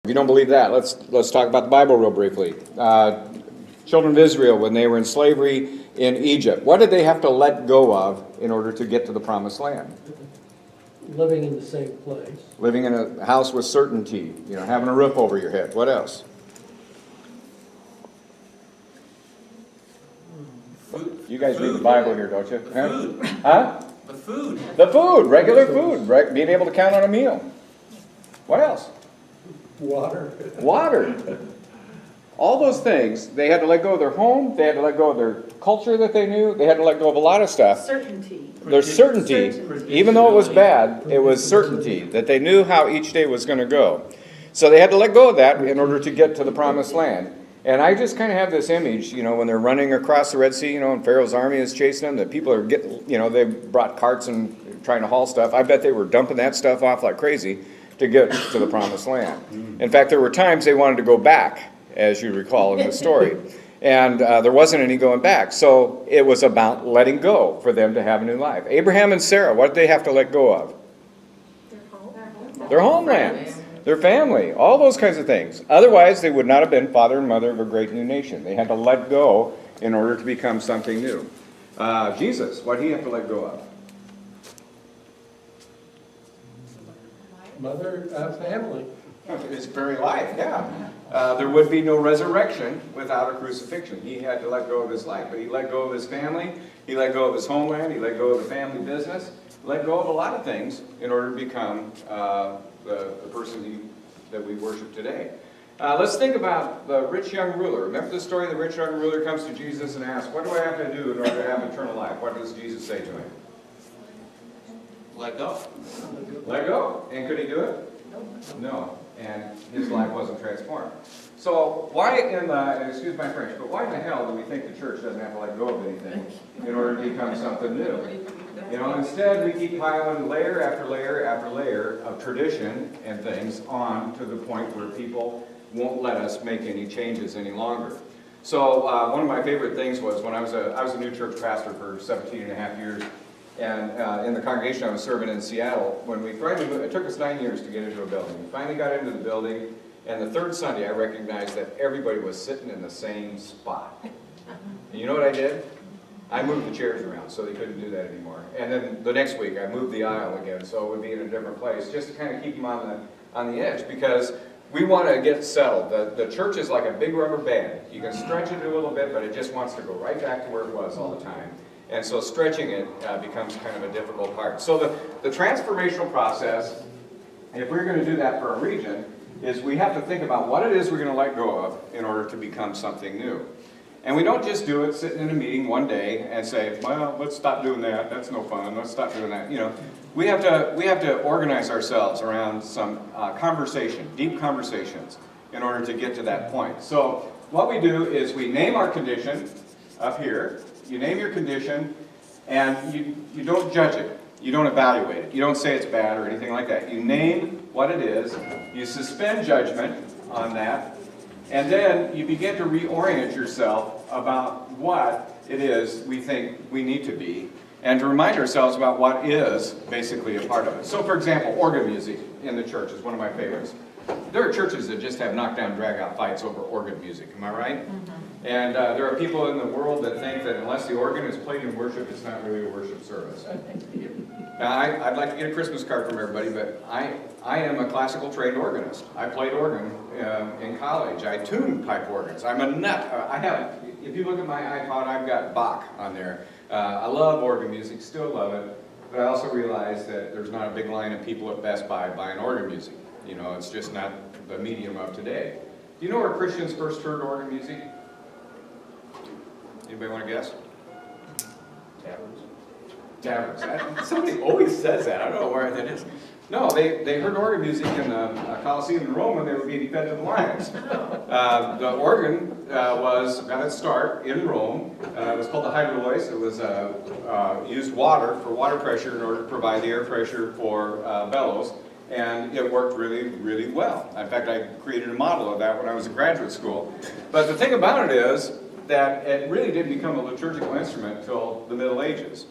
If you don't believe that, let's talk about the Bible real briefly. Children of Israel, when they were in slavery in Egypt, what did they have to let go of in order to get to the promised land? Living in the same place. Living in a house with certainty, having a roof over your head. What else? Food. You guys read the Food. Bible here, don't you? Food. Huh? The food. The food, regular food, right? Being able to count on a meal. What else? Water. Water. All those things, they had to let go of their home, they had to let go of their culture that they knew, they had to let go of a lot of stuff. Certainty. Their certainty, even though it was bad, it was certainty that they knew how each day was going to go. So they had to let go of that in order to get to the promised land. And I just kind of have this image, when they're running across the Red Sea, and Pharaoh's army is chasing them, that people are getting, they brought carts and trying to haul stuff. I bet they were dumping that stuff off like crazy to get to the promised land. In fact, there were times they wanted to go back, as you recall in the story. And there wasn't any going back. So it was about letting go for them to have a new life. Abraham and Sarah, what did they have to let go of? Their homeland, their family, all those kinds of things. Otherwise, they would not have been father and mother of a great new nation. They had to let go in order to become something new. Jesus, what did he have to let go of? Mother, family. His very life, yeah. There would be no resurrection without a crucifixion. He had to let go of his life, but he let go of his family, he let go of his homeland, he let go of the family business, let go of a lot of things in order to become the person that we worship today. Let's think about the rich young ruler. Remember the story? The rich young ruler comes to Jesus and asks, what do I have to do in order to have eternal life? What does Jesus say to him? Let go. Let go. And could he do it? No. And his life wasn't transformed. So why excuse my French, but why in the hell do we think the church doesn't have to let go of anything in order to become something new? Instead we keep piling layer after layer after layer of tradition and things on to the point where people won't let us make any changes any longer. So one of my favorite things was when I was a new church pastor for 17 and a half years. And in the congregation I was serving in Seattle, when we finally moved, it took us 9 years to get into a building. We finally got into the building, and the third Sunday I recognized that everybody was sitting in the same spot. And you know what I did? I moved the chairs around so they couldn't do that anymore. And then the next week I moved the aisle again so it would be in a different place, just to kind of keep them on the edge, because we want to get settled. The church is like a big rubber band. You can stretch it a little bit, but it just wants to go right back to where it was all the time. And so stretching it becomes kind of a difficult part. So the transformational process, if we're going to do that for a region, is we have to think about what it is we're going to let go of in order to become something new. And we don't just do it sitting in a meeting one day and say, well, let's stop doing that. That's no fun. Let's stop doing that. We have to organize ourselves around some conversation, deep conversations, in order to get to that point. So what we do is we name our condition up here. You name your condition, and you don't judge it. You don't evaluate it. You don't say it's bad or anything like that. You name what it is. You suspend judgment on that, and then you begin to reorient yourself about what it is we think we need to be, and to remind ourselves about what is basically a part of it. So, for example, organ music in the church is one of my favorites. There are churches that just have knockdown, drag-out fights over organ music. Am I right? Mm-hmm. And there are people in the world that think that unless the organ is played in worship, it's not really a worship service. Now, I'd like to get a Christmas card from everybody, but I am a classical trained organist. I played organ in college. I tuned pipe organs. I'm a nut. If you look at my iPod, I've got Bach on there. I love organ music, still love it, but I also realize that there's not a big line of people at Best Buy buying organ music. It's just not the medium of today. Do you know where Christians first heard organ music? Anybody want to guess? Taverns. Somebody always says that. I don't know where that is. No, they heard organ music in the Colosseum in Rome when they were being fed to the lions. The organ got its start in Rome. It was called the hydrolois. It was used water for water pressure in order to provide the air pressure for bellows. And it worked really, really well. In fact, I created a model of that when I was in graduate school. But the thing about it is that it really didn't become a liturgical instrument until the Middle Ages.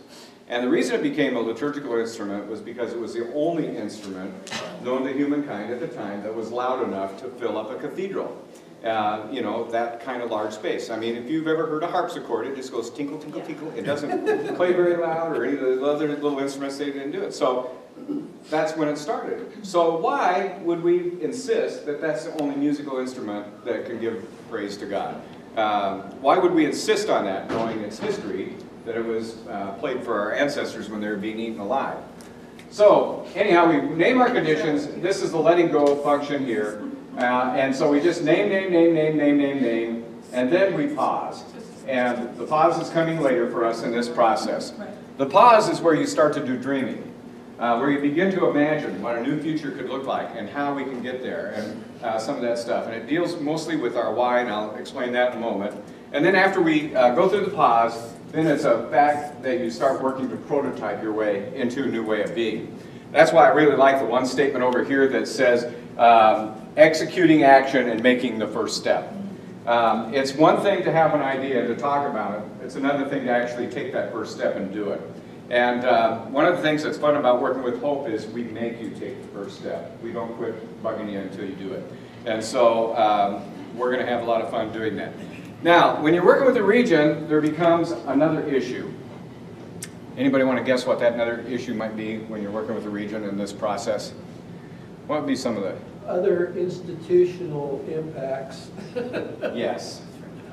And the reason it became a liturgical instrument was because it was the only instrument known to humankind at the time that was loud enough to fill up a cathedral. You know, that kind of large space. I mean, if you've ever heard a harpsichord, it just goes tinkle, tinkle, tinkle. It doesn't play very loud, or any of the other little instruments, they didn't do it. So that's when it started. So why would we insist that that's the only musical instrument that can give praise to God? Why would we insist on that, knowing its history, that it was played for our ancestors when they were being eaten alive? So anyhow, we name our conditions. This is the letting go function here. And so we just name, and then we pause. And the pause is coming later for us in this process. The pause is where you start to do dreaming, where you begin to imagine what a new future could look like and how we can get there, and some of that stuff. And it deals mostly with our why, and I'll explain that in a moment. And then after we go through the pause, then it's a fact that you start working to prototype your way into a new way of being. That's why I really like the one statement over here that says, executing action and making the first step. It's one thing to have an idea and to talk about it. It's another thing to actually take that first step and do it. And one of the things that's fun about working with Hope is we make you take the first step. We don't quit bugging you until you do it. And so we're going to have a lot of fun doing that. Now, when you're working with a region, there becomes another issue. Anybody want to guess what that another issue might be when you're working with a region in this process? What would be some of the... Other institutional impacts. Yes,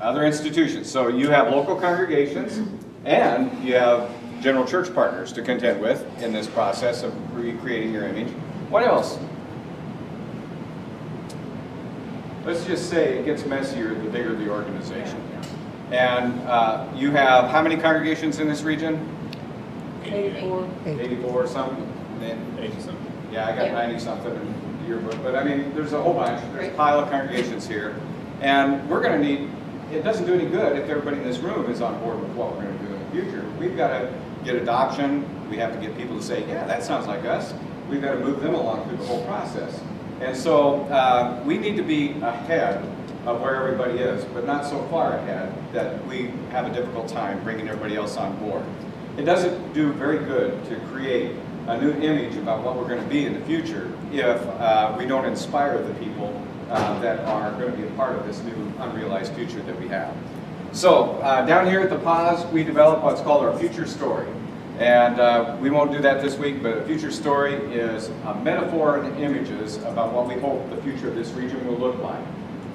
other institutions. So you have local congregations and you have general church partners to contend with in this process of recreating your image. What else? Let's just say it gets messier the bigger the organization. And you have how many congregations in this region? 84. 84 or something? 80-something. Yeah, I got 90-something in the yearbook. But I mean, there's a whole bunch. There's a pile of congregations here. And we're going to need, it doesn't do any good if everybody in this room is on board with what we're going to do in the future. We've got to get adoption. We have to get people to say, yeah, that sounds like us. We've got to move them along through the whole process. And so we need to be ahead of where everybody is, but not so far ahead that we have a difficult time bringing everybody else on board. It doesn't do very good to create a new image about what we're going to be in the future if we don't inspire the people that are going to be a part of this new unrealized future that we have. So down here at the pause, we develop what's called our future story. And we won't do that this week, but a future story is a metaphor and images about what we hope the future of this region will look like.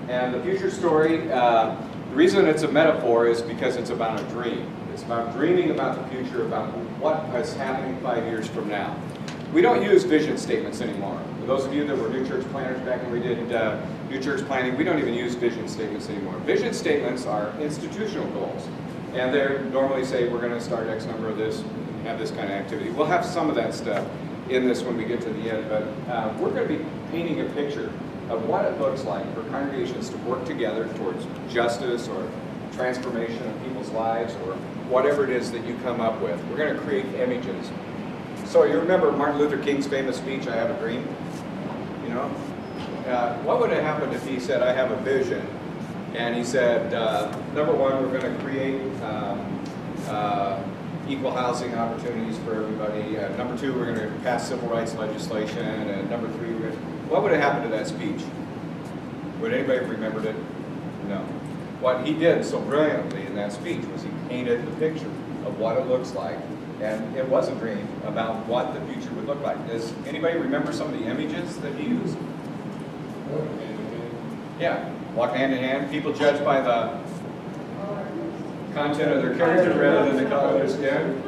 And the future story, the reason it's a metaphor is because it's about a dream. It's about dreaming about the future, about what is happening 5 years from now. We don't use vision statements anymore. For those of you that were new church planners back when we did new church planning, we don't even use vision statements anymore. Vision statements are institutional goals. And they normally say we're going to start X number of this, and have this kind of activity. We'll have some of that stuff in this when we get to the end, but we're going to be painting a picture of what it looks like for congregations to work together towards justice or transformation of people's lives or whatever it is that you come up with. We're going to create images. So you remember Martin Luther King's famous speech, I Have a Dream? You know? What would have happened if he said, I have a vision, and he said, number one, we're going to create equal housing opportunities for everybody. Number two, we're going to pass civil rights legislation. And number three, what would have happened to that speech? Would anybody have remembered it? No. What he did so brilliantly in that speech was he painted the picture of what it looks like, and it was a dream about what the future would look like. Does anybody remember some of the images that he used? Yeah, walk hand in hand. People judge by the content of their character rather than the color of their skin.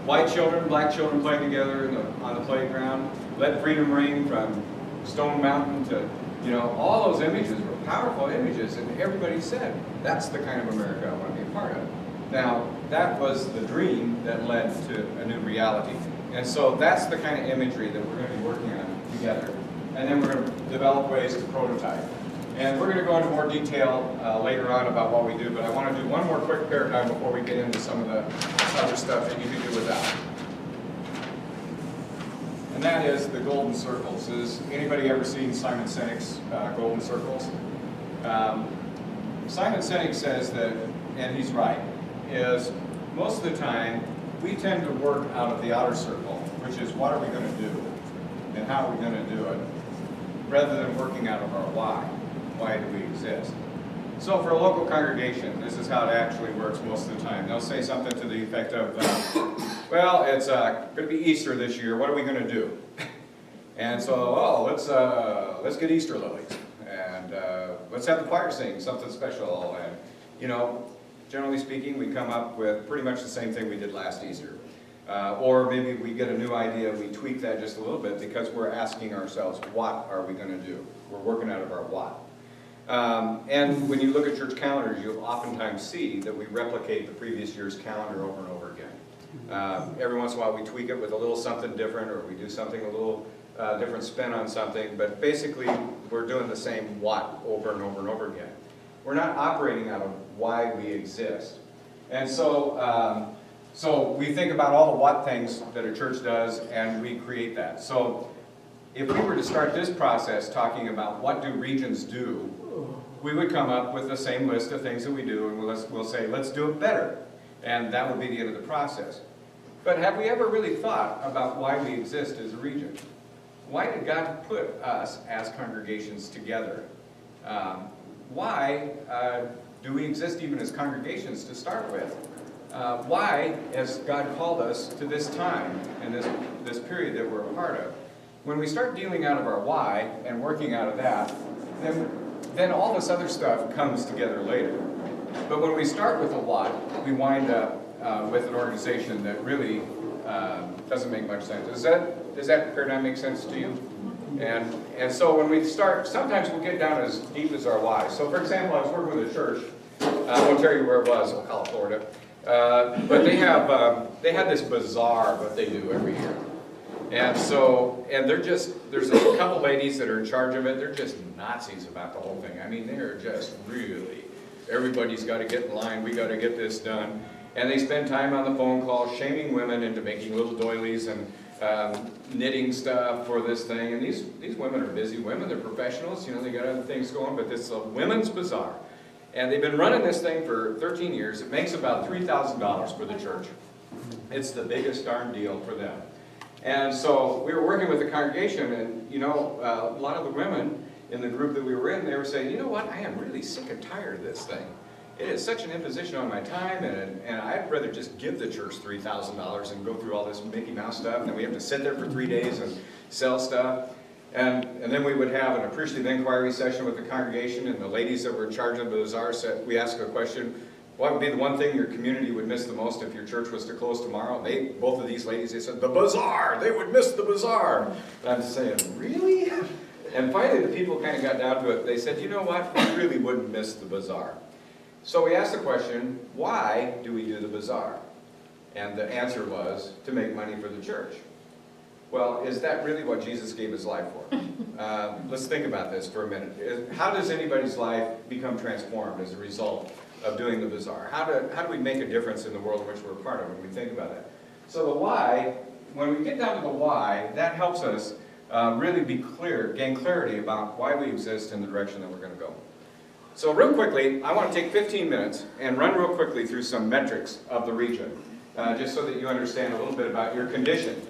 White children, black children playing together on the playground. Let freedom ring from Stone Mountain to, you know, all those images were powerful images, and everybody said, that's the kind of America I want to be a part of. Now, that was the dream that led to a new reality. And so that's the kind of imagery that we're going to be working on together. And then we're going to develop ways to prototype. And we're going to go into more detail later on about what we do, but I want to do one more quick paradigm before we get into some of the other stuff that you can do without. And that is the golden circles. Has anybody ever seen Simon Sinek's golden circles? Simon Sinek says that, and he's right, is most of the time we tend to work out of the outer circle, which is what are we going to do and how are we going to do it, rather than working out of our why. Why do we exist? So for a local congregation, this is how it actually works most of the time. They'll say something to the effect of, well, it's going to be Easter this year, what are we going to do? And so, oh, let's get Easter lilies, and let's have the choir sing something special, and, you know, generally speaking, we come up with pretty much the same thing we did last Easter. Or maybe we get a new idea, we tweak that just a little bit because we're asking ourselves, what are we going to do? We're working out of our what. And when you look at church calendars, you'll oftentimes see that we replicate the previous year's calendar over and over again. Every once in a while we tweak it with a little something different, or we do something a little different spin on something, but basically we're doing the same what over and over and over again. We're not operating out of why we exist. And so, so we think about all the what things that a church does, and we create that. So if we were to start this process talking about what do regions do, we would come up with the same list of things that we do, and we'll say, let's do it better. And that would be the end of the process. But have we ever really thought about why we exist as a region? Why did God put us as congregations together? Why do we exist even as congregations to start with? Why has God called us to this time and this period that we're a part of? When we start dealing out of our why and working out of that, then all this other stuff comes together later. But when we start with a what, we wind up with an organization that really doesn't make much sense. Does that paradigm make sense to you? And so when we start, sometimes we'll get down as deep as our why. So for example, I was working with a church, I won't tell you where it was, I'll call it Florida, but they had this bazaar that they do every year. And so, and there's a couple ladies that are in charge of it, they're just Nazis about the whole thing. I mean, they're just really, everybody's got to get in line, we got to get this done. And they spend time on the phone call shaming women into making little doilies and knitting stuff for this thing. And these women are busy women, they're professionals, you know, they got other things going, but this is a women's bazaar. And they've been running this thing for 13 years. It makes about $3,000 for the church. It's the biggest darn deal for them. And so we were working with the congregation, and you know, a lot of the women in the group that we were in, they were saying, you know what, I am really sick and tired of this thing. It is such an imposition on my time, and I'd rather just give the church $3,000 and go through all this Mickey Mouse stuff, and then we have to sit there for 3 days and sell stuff. And then we would have an appreciative inquiry session with the congregation, and the ladies that were in charge of the bazaar said, we asked a question, what would be the one thing your community would miss the most if your church was to close tomorrow? Both of these ladies, they said, the bazaar! They would miss the bazaar! And I'm saying, really? And finally the people kind of got down to it. They said, you know what, we really wouldn't miss the bazaar. So we asked the question, why do we do the bazaar? And the answer was, to make money for the church. Well, is that really what Jesus gave his life for? Let's think about this for a minute. How does anybody's life become transformed as a result of doing the bazaar? How do we make a difference in the world in which we're a part of when we think about it? So the why, when we get down to the why, that helps us really be clear, gain clarity about why we exist and the direction that we're going to go. So real quickly, I want to take 15 minutes and run real quickly through some metrics of the region, just so that you understand a little bit about your condition